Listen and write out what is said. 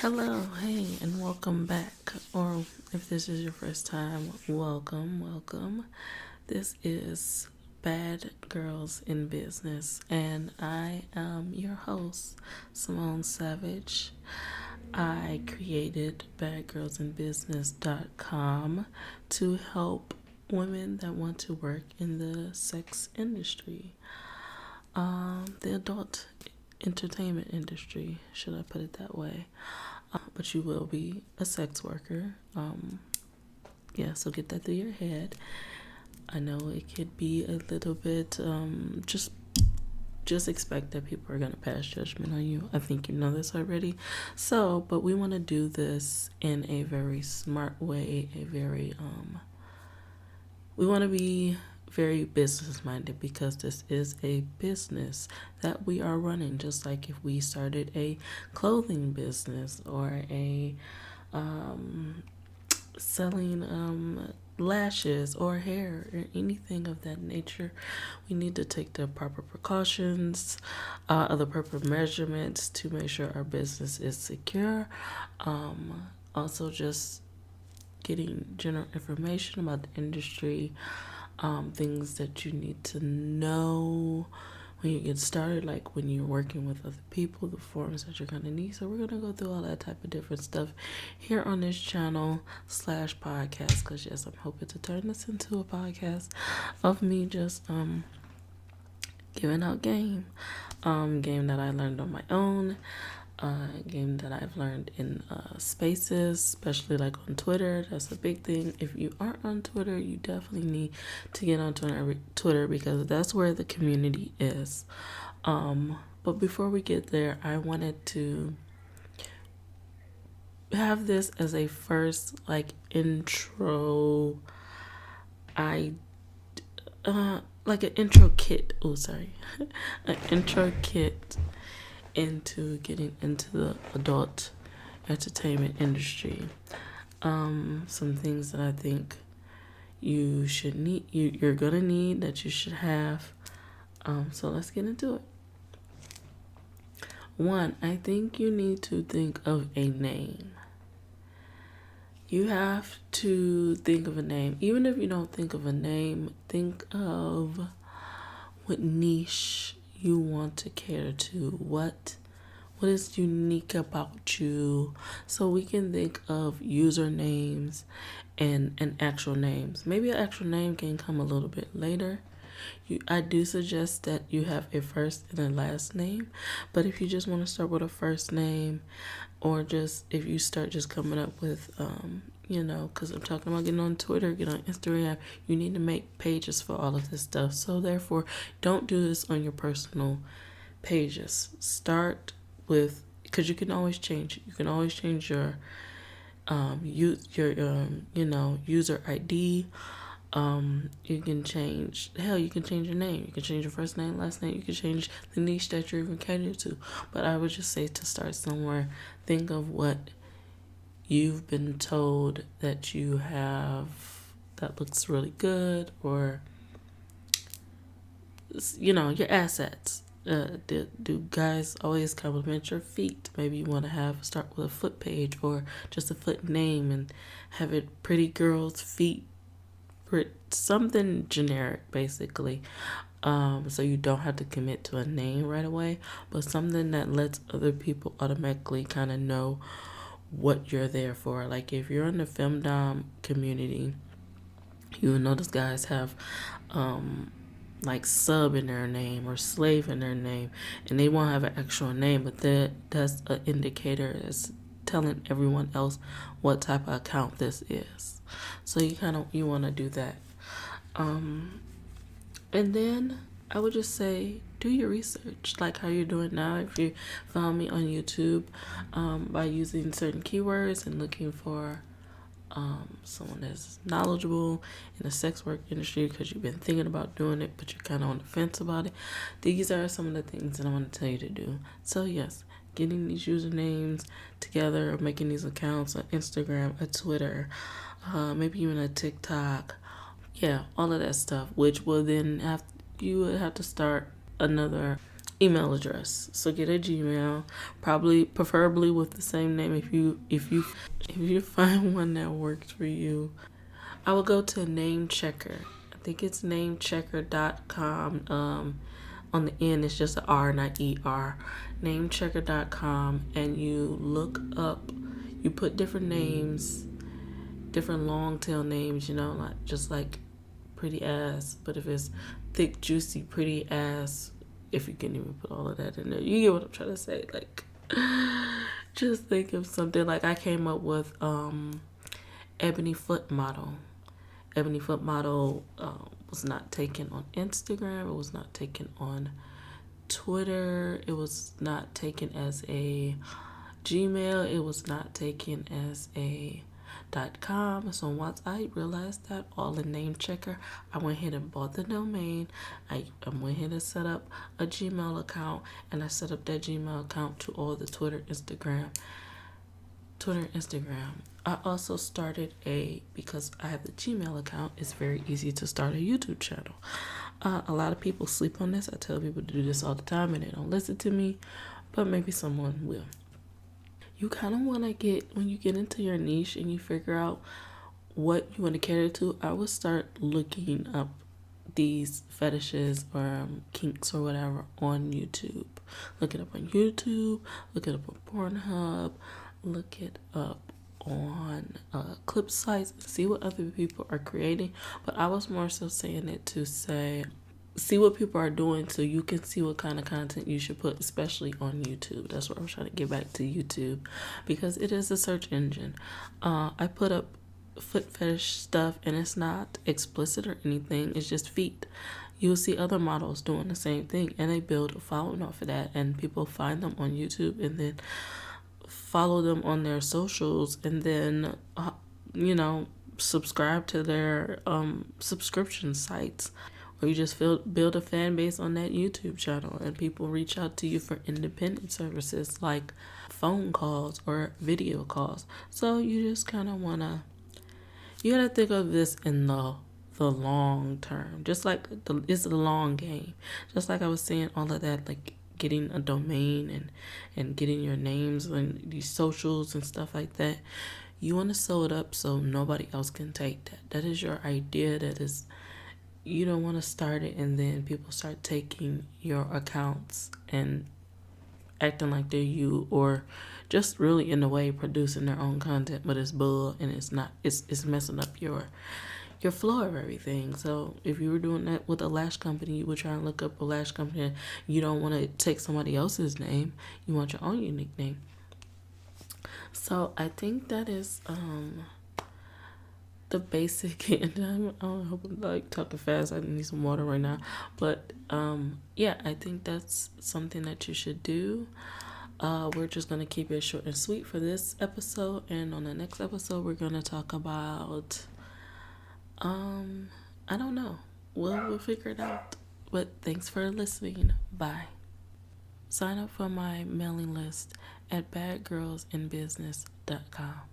Hello, hey, and welcome back. Or if this is your first time, welcome. This is Bad Girls in Business, and I am your host, Simone Savage. I created badgirlsinbusiness.com to help women that want to work in the sex industry, the adult entertainment industry, should I put it that way? But you will be a sex worker. So get that through your head. I know it could be a little bit just expect that people are going to pass judgment on you. I think you know this already. But we want to do this in a very smart way, we want to be very business minded because this is a business that we are running, just like if we started a clothing business or a selling lashes or hair or anything of that nature. We need to take the proper precautions, the proper measurements to make sure our business is secure. Also just getting general information about the industry, things that you need to know when you get started, like when you're working with other people, the forms that you're going to need. So we're going to go through all that type of different stuff here on this channel/podcast, because yes, I'm hoping to turn this into a podcast of me just giving out game that I learned on my own, game that I've learned in spaces, especially like on Twitter. That's a big thing. If you aren't on Twitter, you definitely need to get on Twitter because that's where the community is. But before we get there, I wanted to have this as a first intro. Like an intro kit. An intro kit into getting into the adult entertainment industry. Some things that I think you should need, you're gonna need, that you should have. So let's get into it. One, I think you need to think of a name. You have to think of a name. Even if you don't think of a name, think of what niche you want to cater to. What is unique about you? So we can think of usernames and actual names. Maybe an actual name can come a little bit later. I do suggest that you have a first and a last name, but if you just want to start with a first name, or just if you start just coming up with because I'm talking about getting on Twitter, get on Instagram, you need to make pages for all of this stuff. So therefore, don't do this on your personal pages. Start with, because you can always change it. You can always change your user ID. You can change your name. You can change your first name, last name. You can change the niche that you're even catered to. But I would just say to start somewhere. Think of what you've been told that you have that looks really good, or your assets. Do guys always compliment your feet? Maybe you want to start with a foot page or just a foot name and have it pretty girls' feet, something generic basically. So you don't have to commit to a name right away, but something that lets other people automatically kind of know what you're there for. Like if you're in the femdom community, you will notice guys have like sub in their name or slave in their name, and they won't have an actual name, but that's an indicator. It's telling everyone else what type of account this is. So you want to do that. And then I would just say, do your research, like how you're doing now. If you found me on YouTube by using certain keywords and looking for someone that's knowledgeable in the sex work industry because you've been thinking about doing it, but you're kind of on the fence about it, these are some of the things that I want to tell you to do. So yes, getting these usernames together, making these accounts on Instagram, a Twitter, maybe even a TikTok. Yeah, all of that stuff, which will then you would have to start another email address. So get a Gmail, probably preferably with the same name. If you find one that works for you, I will go to Name Checker. I think it's namechecker.com. On the end, it's just an R, not ER. Namechecker.com, and you look up. You put different names, different long tail names. Like just like pretty ass. But if it's thick, juicy, pretty ass, if you can even put all of that in there, you get what I'm trying to say. Like, just think of something like I came up with Ebony Foot Model. Ebony Foot Model was not taken on Instagram. It was not taken on Twitter. It was not taken as a Gmail. It was not taken as a .com. So once I realized that, all in Name Checker, I went ahead and bought the domain. I went ahead and set up a Gmail account, and I set up that Gmail account to all the Twitter, Instagram. I also started because I have the Gmail account, it's very easy to start a YouTube channel. A lot of people sleep on this. I tell people to do this all the time and they don't listen to me, but maybe someone will. You kind of want to when you get into your niche and you figure out what you want to cater to, I would start looking up these fetishes or kinks or whatever on YouTube. Look it up on YouTube, look it up on Pornhub, look it up on clip sites, see what other people are creating. But I was more so saying it to say, see what people are doing so you can see what kind of content you should put, especially on YouTube. That's what I'm trying to get back to YouTube, because it is a search engine. I put up foot fetish stuff and it's not explicit or anything, it's just feet. You'll see other models doing the same thing and they build a following off of that, and people find them on YouTube and then follow them on their socials, and then subscribe to their subscription sites, or you just build a fan base on that YouTube channel, and people reach out to you for independent services like phone calls or video calls. So you just kind of you gotta think of this in the long term, just like it's a long game. Just like I was saying, all of that, like getting a domain and getting your names and these socials and stuff like that. You want to sew it up so nobody else can take that. That is your idea. You don't want to start it and then people start taking your accounts and acting like they're you, or just really in a way producing their own content, but it's bull and it's messing up your flow of everything. So if you were doing that with a lash company, you would try and look up a lash company. You don't want to take somebody else's name. You want your own unique name. So I think that is the basic. And I hope I'm like talking fast. I need some water right now. But yeah, I think that's something that you should do. We're just gonna keep it short and sweet for this episode, and on the next episode we're gonna talk about I don't know. We'll figure it out. But thanks for listening. Bye. Sign up for my mailing list at badgirlsinbusiness.com.